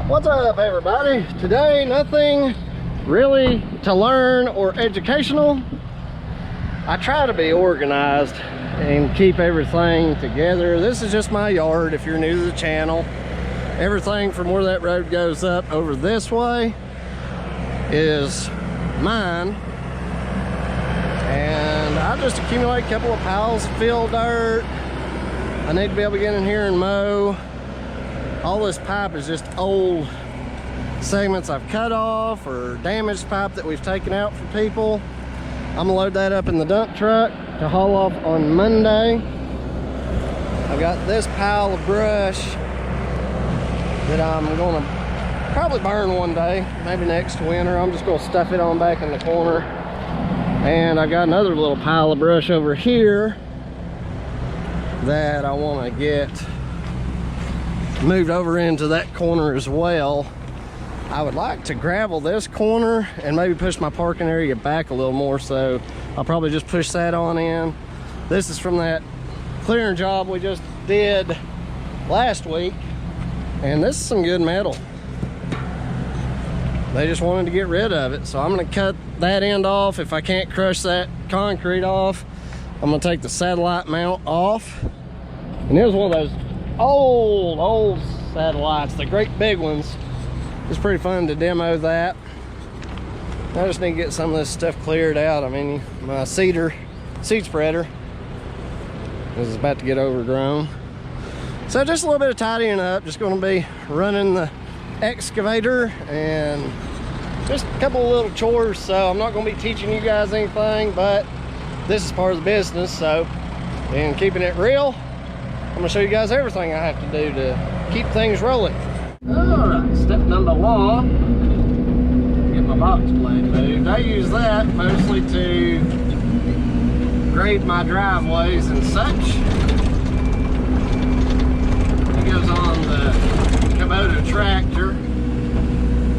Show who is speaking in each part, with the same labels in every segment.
Speaker 1: What's up, everybody? Today, nothing really to learn or educational. I try to be organized and keep everything together. This is just my yard if you're new to the channel. Everything from where that road goes up over this way is mine. And I just accumulate a couple of piles of field dirt. I need to be able to get in here and mow. All this pipe is just old segments I've cut off or damaged pipe that we've taken out for people. I'm gonna load that up in the dump truck to haul off on Monday. I've got this pile of brush that I'm gonna probably burn one day, maybe next winter. I'm just gonna stuff it on back in the corner. And I got another little pile of brush over here that I wanna get moved over into that corner as well. I would like to gravel this corner and maybe push my parking area back a little more, so I'll probably just push that on in. This is from that clearing job we just did last week, and this is some good metal. They just wanted to get rid of it, so I'm gonna cut that end off. If I can't crush that concrete off, I'm gonna take the satellite mount off. And it was one of those old satellites, the great big ones. It's pretty fun to demo that. I just need to get some of this stuff cleared out. I mean, my seed spreader is about to get overgrown. So just a little bit of tidying up. Just going to be running the excavator and just a couple of little chores. So I'm not going to be teaching you guys anything, but this is part of the business. So, and keeping it real, I'm gonna show you guys everything I have to do to keep things rolling. All right, step number one, get my box blade moved. I use that mostly to grade my driveways and such. It goes on the Excavator tractor.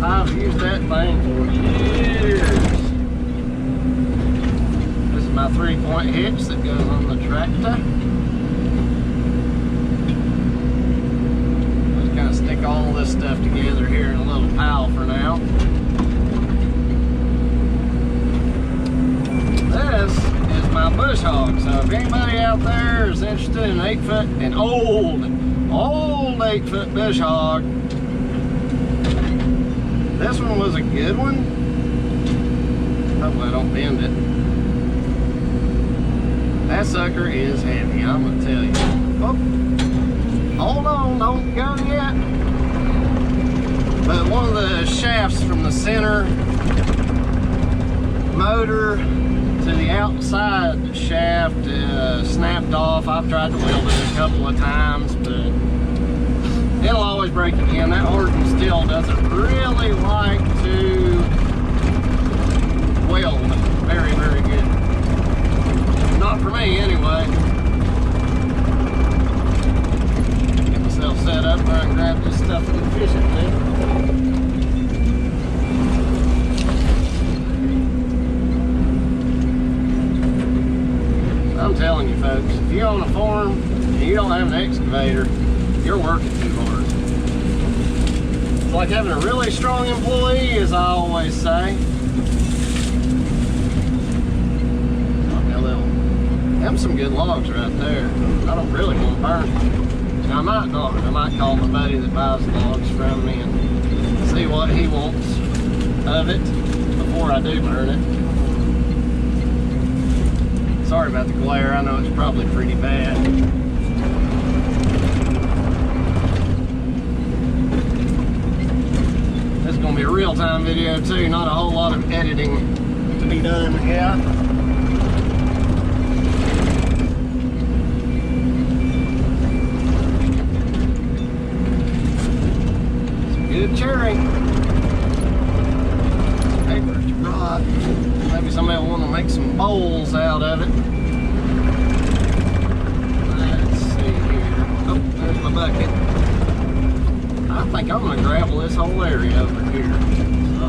Speaker 1: I've used that thing for years. This is my 3-point hitch that goes on the tractor. Stick all this stuff together here in a little pile for now. This is my bush hog. So if anybody out there is interested in an 8-foot, an old 8-foot bush hog, this one was a good one. Hopefully I don't bend it. That sucker is heavy, I'm gonna tell you. Oh. Hold on, don't go yet. But one of the shafts from the center motor to the outside shaft snapped off. I've tried to weld it a couple of times, but it'll always break again. That hardened steel doesn't really like to weld very, very good. Not for me, anyway. Set up where I can grab this stuff efficiently. I'm telling you folks, if you own a farm and you don't have an excavator, you're working too hard. It's like having a really strong employee, as I always say. Them some good logs right there. I don't really want to burn them. I might not. I might call my buddy that buys logs from me and see what he wants of it before I do burn it. Sorry about the glare. I know it's probably pretty bad. This is going to be a real-time video too, not a whole lot of editing to be done. Yeah. Good cherry. Paper to rot. Maybe somebody will want to make some bowls out of it. Let's see here. Oh, there's my bucket. I think I'm going to gravel this whole area over here. So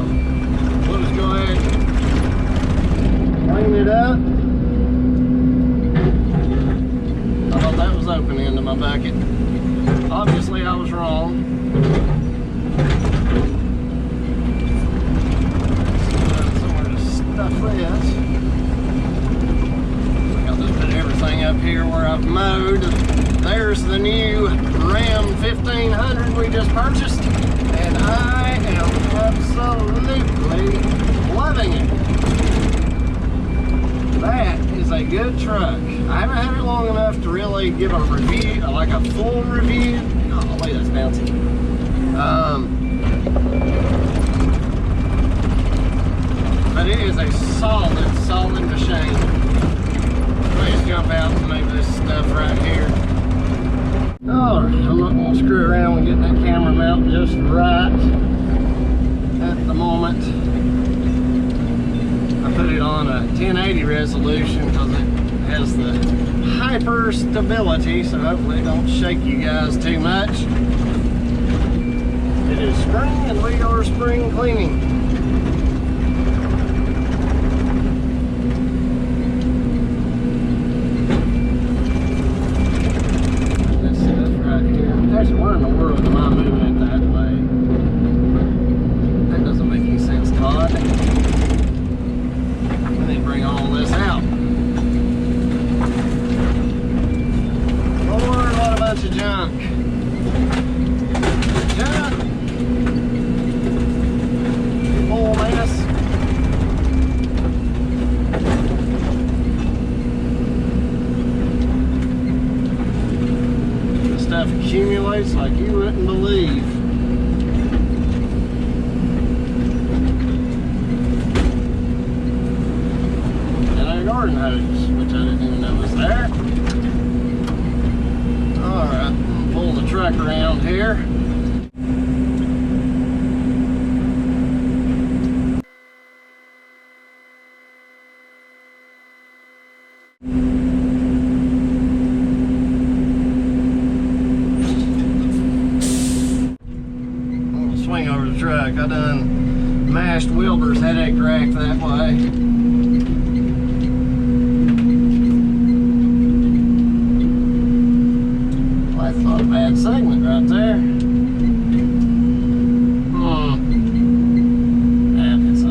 Speaker 1: we'll just go ahead and clean it up. I thought that was open into my bucket. Obviously I was wrong. purchased, and I am absolutely loving it. That is a good truck. I haven't had it long enough to really give a review, like a full review. Oh, look, that's bouncy. But it is a solid machine. Let's jump out and move this stuff right here. Oh, I'm not going to screw around with getting that camera mount just right at the moment. I put it on a 1080 resolution because it has the hyper stability, so hopefully it don't shake you guys too much. It is spring and we are spring cleaning. This stuff right here. Actually, why in the world am I moving it that way? That doesn't make any sense, Todd. Let me bring all this out. Lord, what a bunch of junk. Junk. Full mess. This stuff accumulates like you wouldn't believe. Garden hose, which I didn't even know was there. Alright, pull the truck around here. I'll swing over the truck. I done mashed Wilbur's headache rack that way. Not a bad segment right there. And it's on.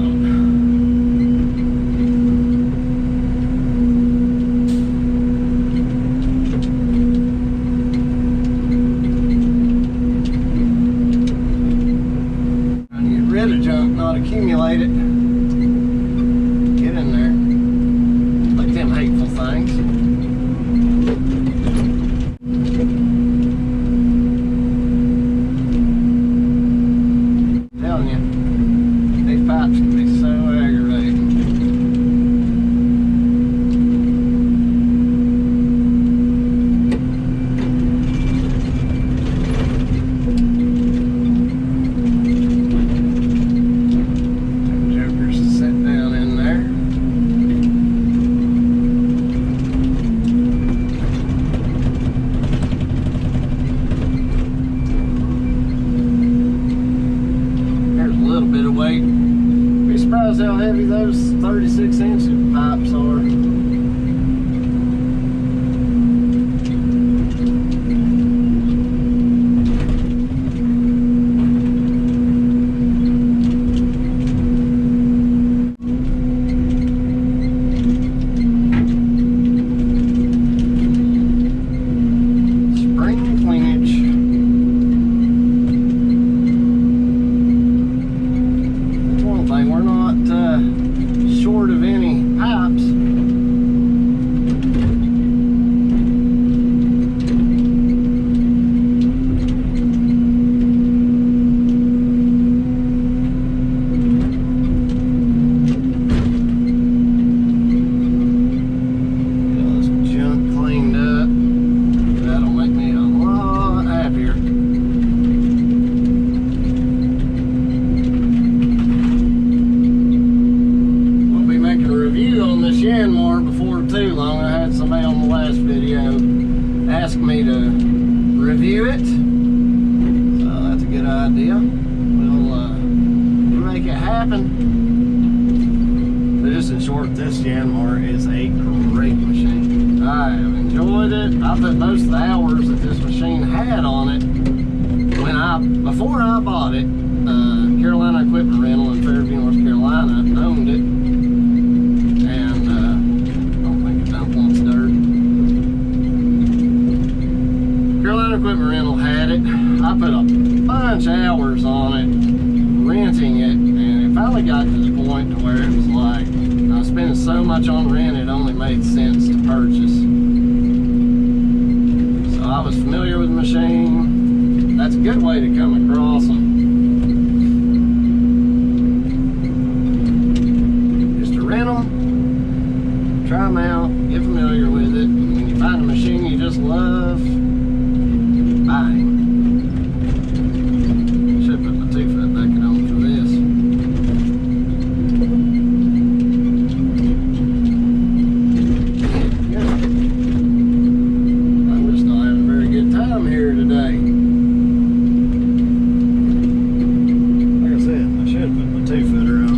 Speaker 1: Trying to get rid of junk, not accumulate it. Get in there. Like them hateful things. These pipes can be so aggravating. Jokers sit down in there. Bit of weight. Be surprised how heavy those 36-inch pipes are. Spring cleanage. We're not short of any pipes. Get all this junk cleaned up. That'll make me a lot happier. Review on this Yanmar before too long. I had somebody on the last video ask me to review it, so that's a good idea. We'll make it happen. But just in short, this Yanmar is a great machine. I have enjoyed it. I put most of the hours that this machine had on it before I bought it. Carolina Equipment Rental in Fairview, North Carolina owned it. Carolina Equipment Rental had it. I put a bunch of hours on it, renting it, and it finally got to the point to where it was like I was spending so much on rent it only made sense to purchase. So I was familiar with the machine. That's a good way to come across them. Just to rent them, try them out, get familiar with it, and when you find a machine you just love, buy it. Should put my 2-foot bucket on for this. I'm just not having a very good time here today. Like I said, I should put my 2-footer on.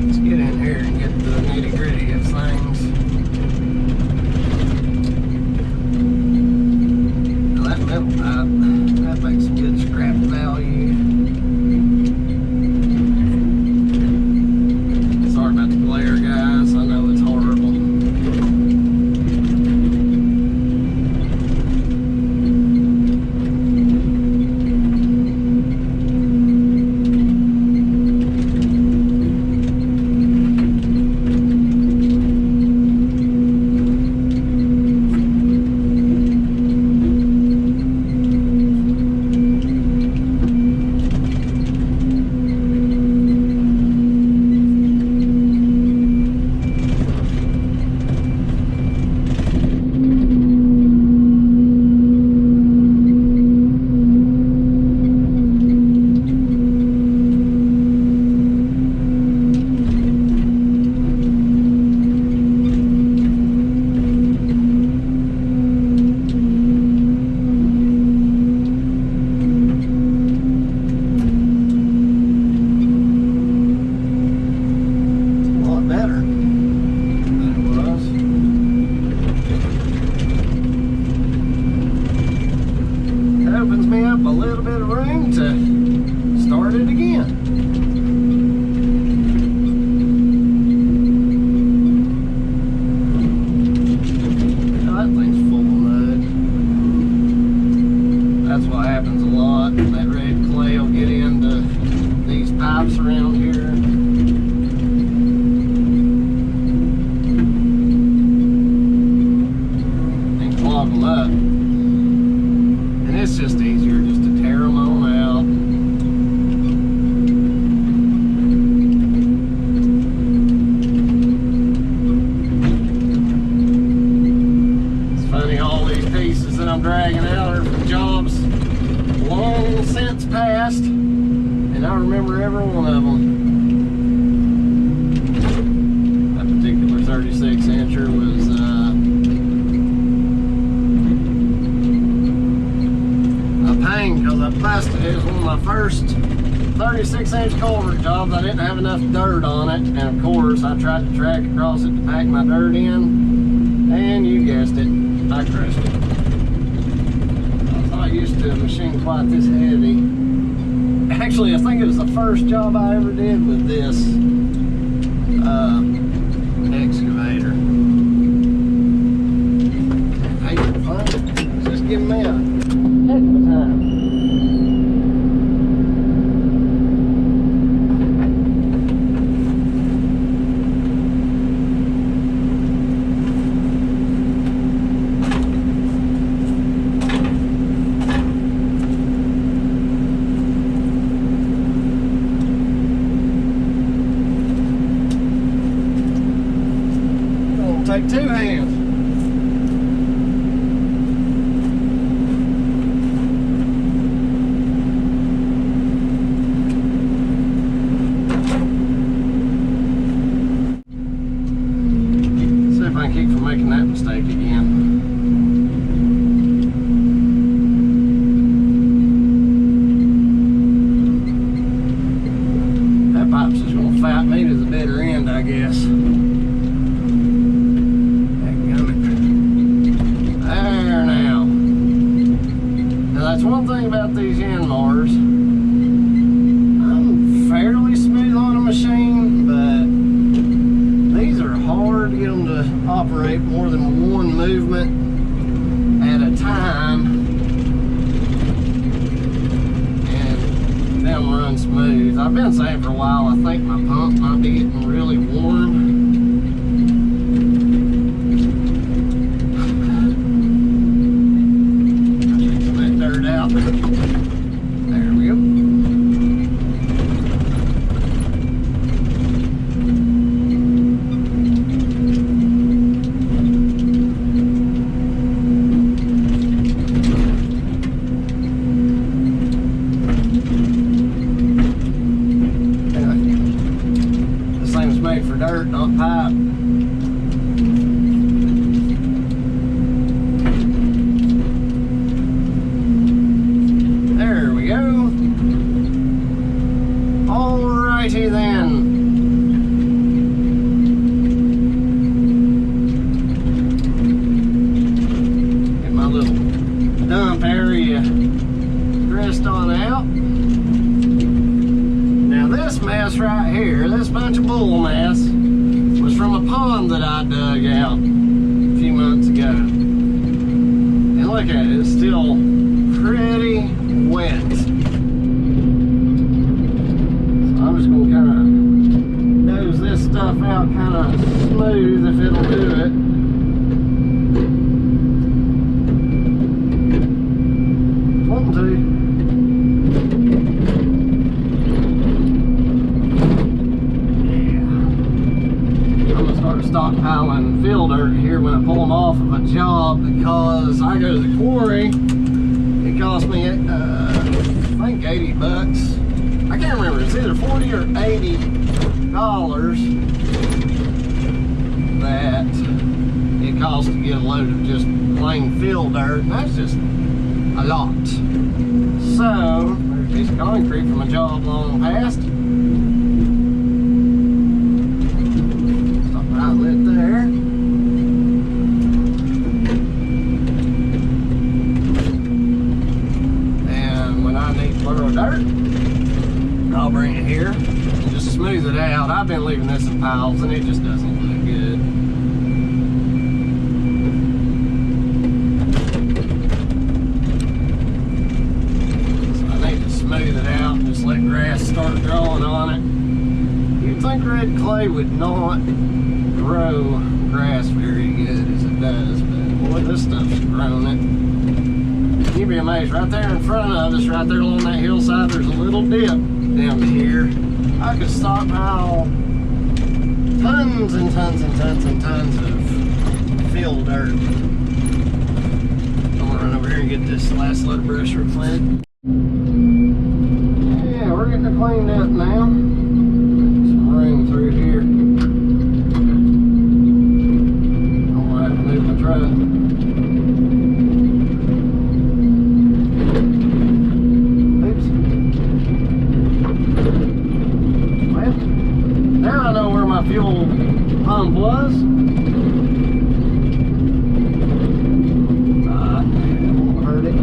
Speaker 1: Let's get in here and get the nitty-gritty of things. Now that metal pipe, that makes some good scrap value. Sorry about the glare, guys. I know it's horrible. Opens me up a little bit of room to start it again. Oh, that thing's full of mud. That's what happens a lot. That red clay will get into these pipes around here. And clog them up. It's just easier just to tear them on out. It's funny, all these pieces that I'm dragging out are from jobs long since past, and I remember every one of them. That particular 36-incher was because I busted it. It was one of my first 36-inch culvert jobs. I didn't have enough dirt on it, and of course I tried to track across it to pack my dirt in, and you guessed it, I crushed it. I was not used to a machine quite this heavy. Actually, I think it was the first job I ever did with this excavator. Hey, fun. It's just giving me a heck of a time. Take two hands. run smooth. I've been saying for a while, I think my pump might be getting really warm. Take some of that dirt out. There we go. For dirt, not pipe. There we go. Alrighty then. Get my little dump area dressed on out. This mess right here, this bunch of bull mess, was from a pond that I dug out a few months ago. And look at it, it's still pretty wet. So I'm just going to kind of nose this stuff out kind of smooth if it'll do it. One, two. Stockpiling fill dirt here when I pull them off of a job, because I go to the quarry. It cost me I think 80 bucks. I can't remember, it's either 40 or 80 dollars that it costs to get a load of just plain fill dirt, and that's just a lot. So there's a piece of concrete from a job long past. Outlet there. And when I need to borrow dirt, I'll bring it here and just smooth it out. I've been leaving this in piles and it just doesn't look good. So I need to smooth it out and just let grass start growing on it. You'd think red clay would not grow grass very good as it does, but boy, this stuff's grown it. You'd be amazed, right there in front of us, right there along that hillside, there's a little dip down to here. I could stockpile tons and tons and tons and tons of fill dirt. I'm gonna run over here and get this last load of brush replanted. Yeah, we're getting it cleaned up now. Some room through here. Oops. Well, now I know where my fuel pump was. It won't hurt it.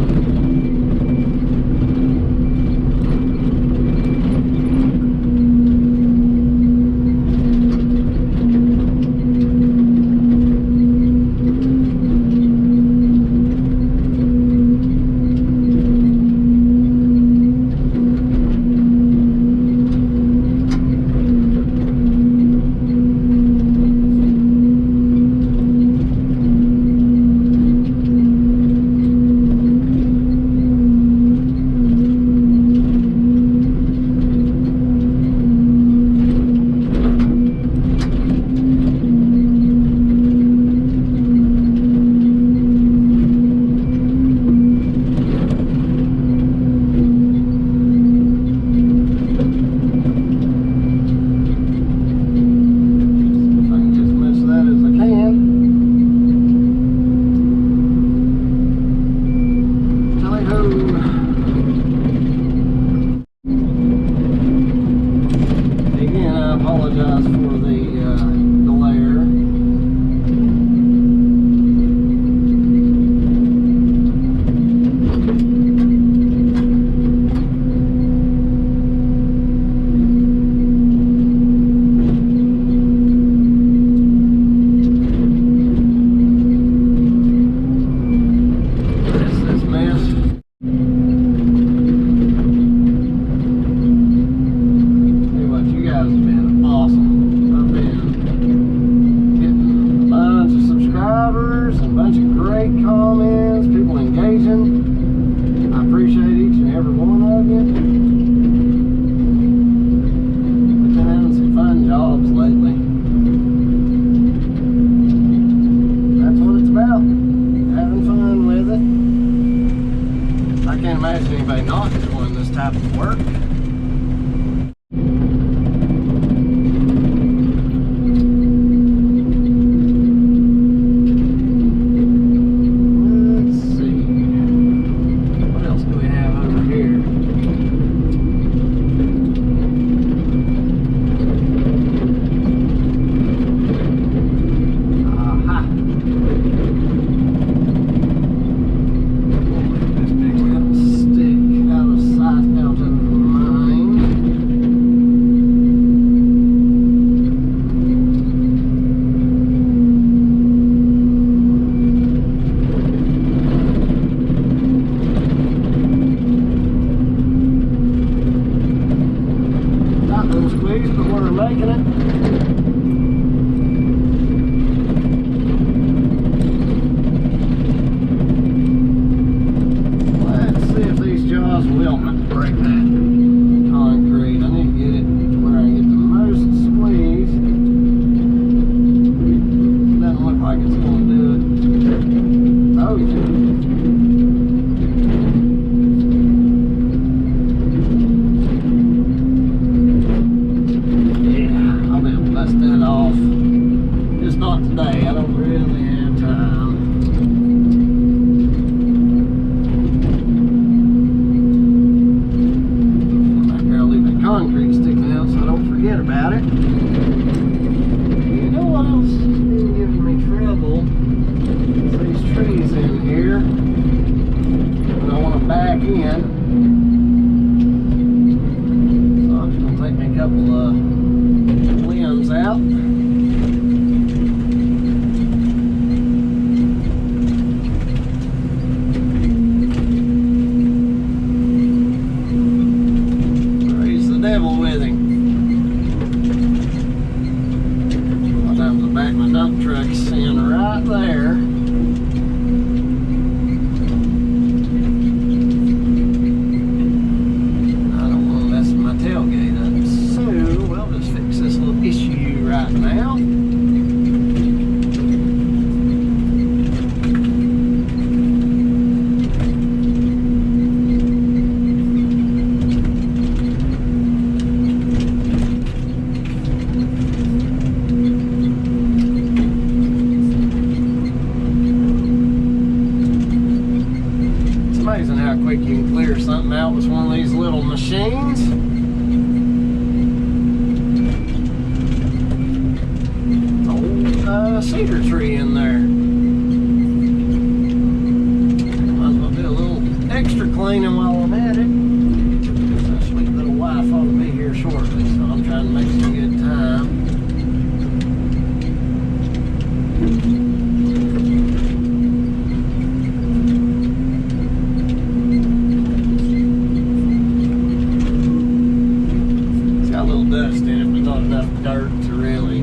Speaker 1: dirt to really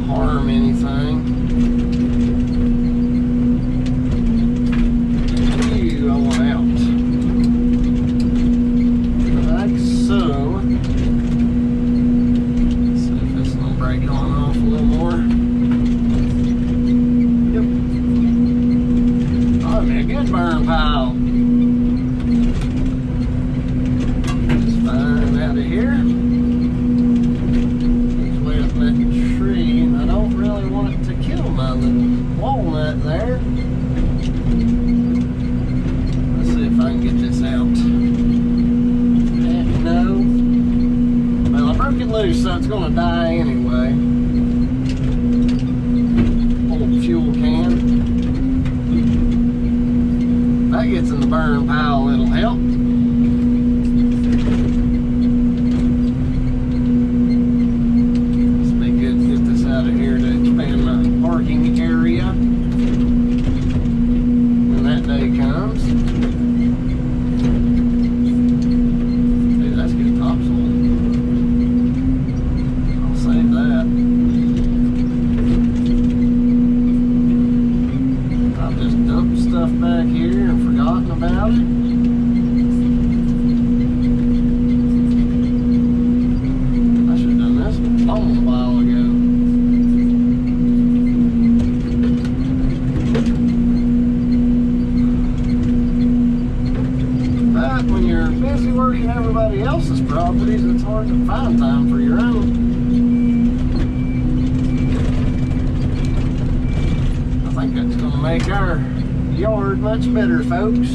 Speaker 1: harm anything. Ew, I want out. Like so. Let's see if this will break on off a little more. Yep. Oh, man, good burn pile. Just fine out of here. He's way up that tree, and I don't really want it to kill my little walnut there. Let's see if I can get this out. Heck no. Well, I broke it loose, so it's gonna die anyway. Old fuel can. That gets in the burn pile, it'll help. It's be good to get this out of here to expand my parking area when that day comes. Dude, that's good topsoil. I'll save that. I've just dumped stuff back here and forgotten about it. I should have done this a long while ago. But when you're busy working everybody else's properties, it's hard to find time for your own. I think that's going to make our yard much better, folks.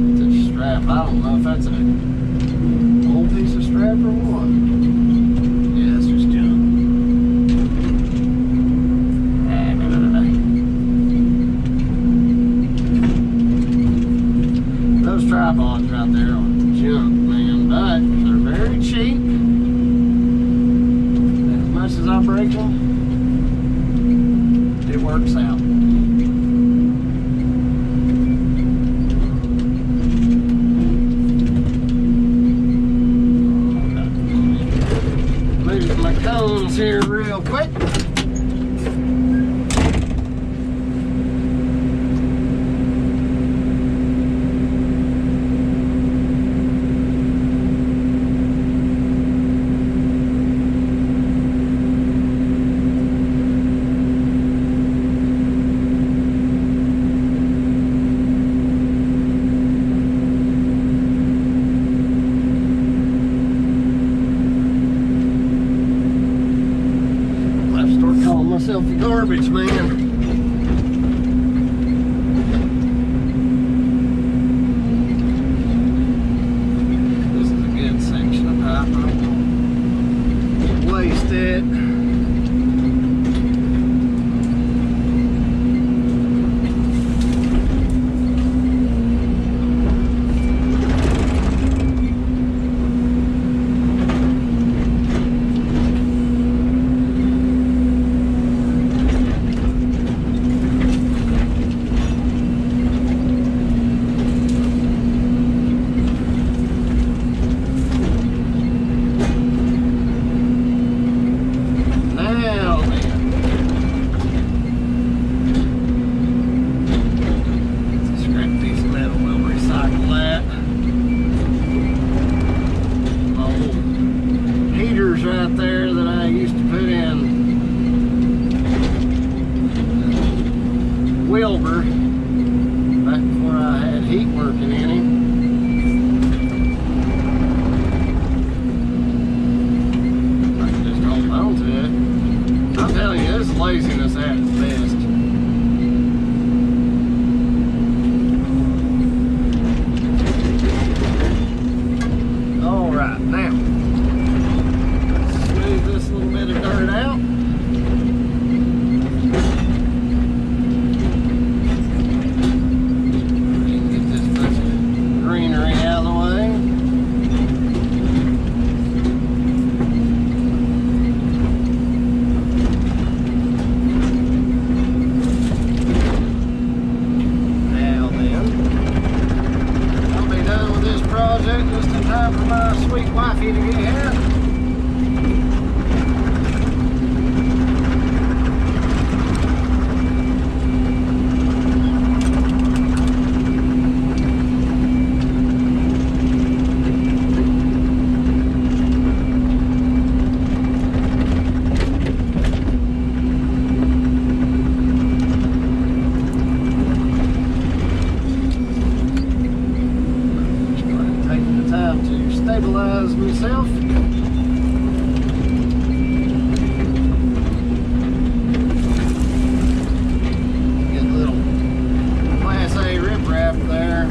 Speaker 1: It's a strap. I don't know if that's an old piece of strap or what. Yeah, it's just junk. Those tripods right there are junk, man, but they're very cheap. As much as I break them, it works out. Move my cones here real quick. Myself a garbage man. This is a good section of pipe. I don't waste it. Right there that I used to put in Wilbur back before I had heat working in him. I can just hold on to it. I'm telling you, this is laziness at its best. sweet wifey to get here. Stabilize myself. Get a little Class A riprap there.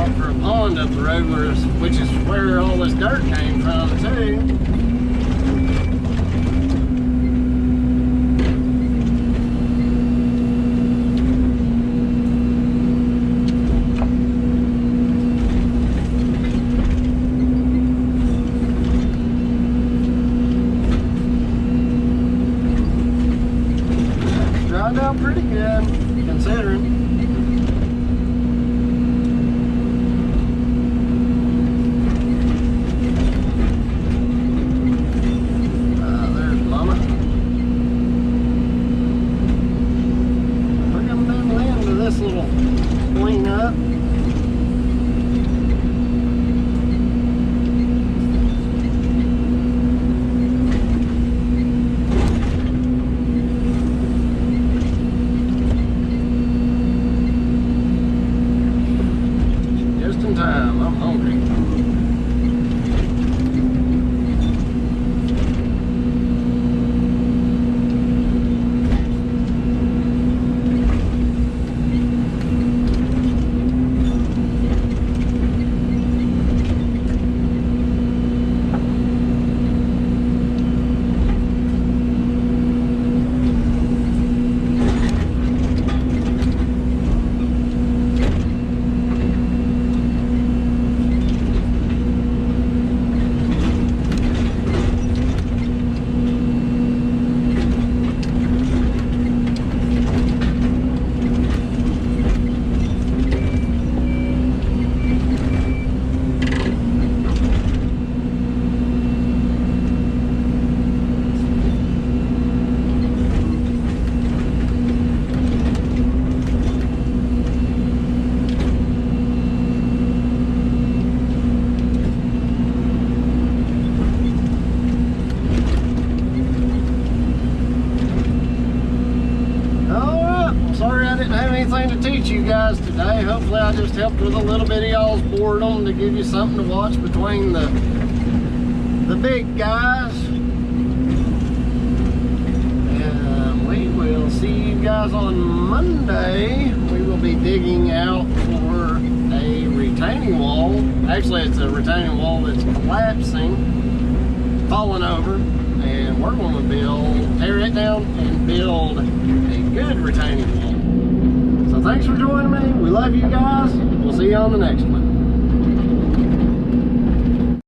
Speaker 1: Off for a pond up the road, which is where all this dirt came from too. Dried out pretty good, considering. There's Mama. We're coming down the end of this little cleanup. Time. I'm hungry. Sorry I didn't have anything to teach you guys today. Hopefully I just helped with a little bit of y'all's boredom to give you something to watch between the big guys. And we will see you guys on Monday. We will be digging out for a retaining wall. Actually, it's a retaining wall that's collapsing, falling over, and we're going to tear it down and build a good retaining wall. So thanks for joining me. We love you guys. We'll see you on the next one.